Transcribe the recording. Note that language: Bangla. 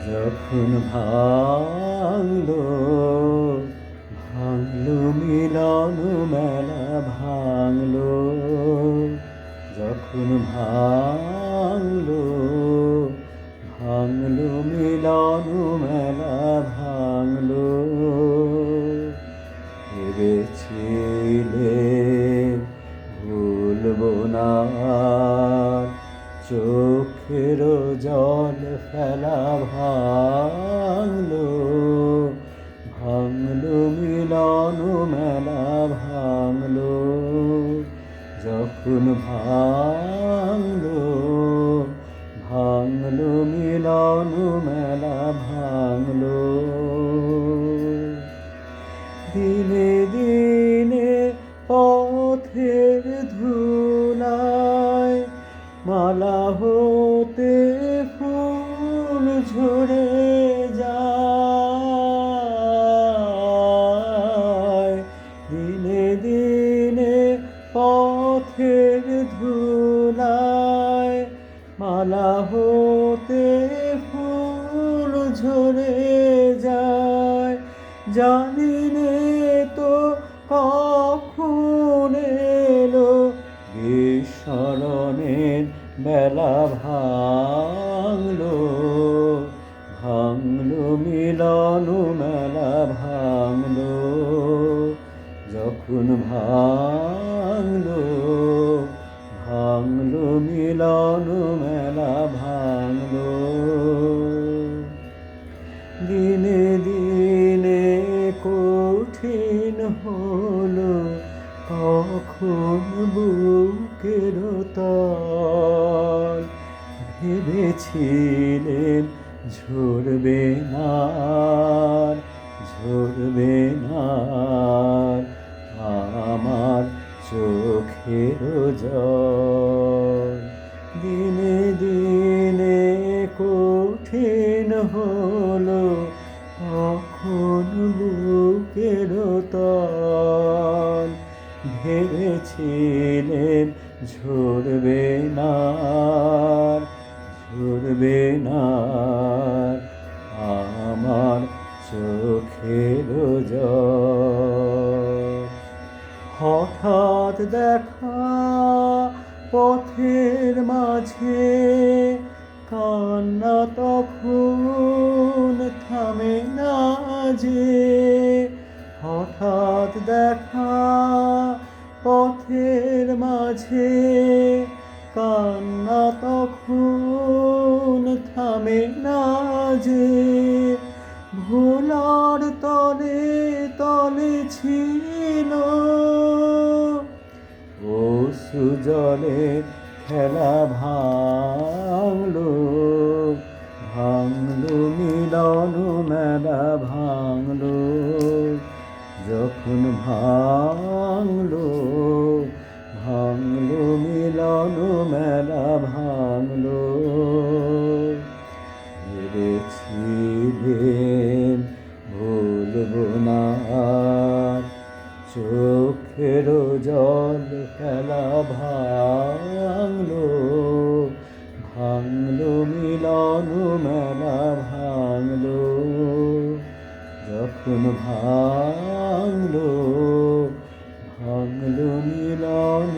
যখন ভাঙলো ভাঙলো মিলন মেলা ভাঙলো, যখন ভাঙলো ভাঙলো মিলন মেলা ভাঙলো। ভেবেছিলে ভুলবো না, চোখের জল ফেলা ভাঙলো ভাঙলো মিলন মেলা ভাঙলো, যখন ভাঙলো ভাঙলো মিলন মেলা ভাঙলো। দিনে দিনে পথের ধুলায় মালা হতে ফুল ঝরে যায়, দিনে দিনে পথের ধুলায় মালা হতে ফুল ঝরে যায়। জানি নে তো কখন এলো বিস্মরণের বেলা ভাঙলো ভাঙলো মিলন মেলা ভাঙলো, যখন ভাঙলো ভাঙলো মিলন মেলা ভাঙলো। দিনে দিনে কঠিন হলো কখন বুকের তল, ভেবেছিলেন ঝরবে না ঝরবে না আমার চোখের জল। দিনে দিনে কঠিন হলো কখন বুকের তল, ভেবেছিলেন ঝরবে না ঝরবে না আমার চোখের জল। হঠাৎ দেখা পথের মাঝে কান্না তখন থামে না যে, হঠাৎ দেখা পথের মাঝে কান্না তখন থামে না যে, ভোলার তলে তলে ছিল অশ্রু জলে খেলা ভাঙলো ভাঙলো মিলন মেলা ভাঙলো, যখন ভাঙলো ভাঙলো মিলন মেলা ভাঙলো। ভেবেছিলেন ভুলবো না, চোখের জল ফেলা ভাঙলো ভাঙলো মিলন মেলা ভাঙলো, যখন ভাঙলো ভাঙলো মিলন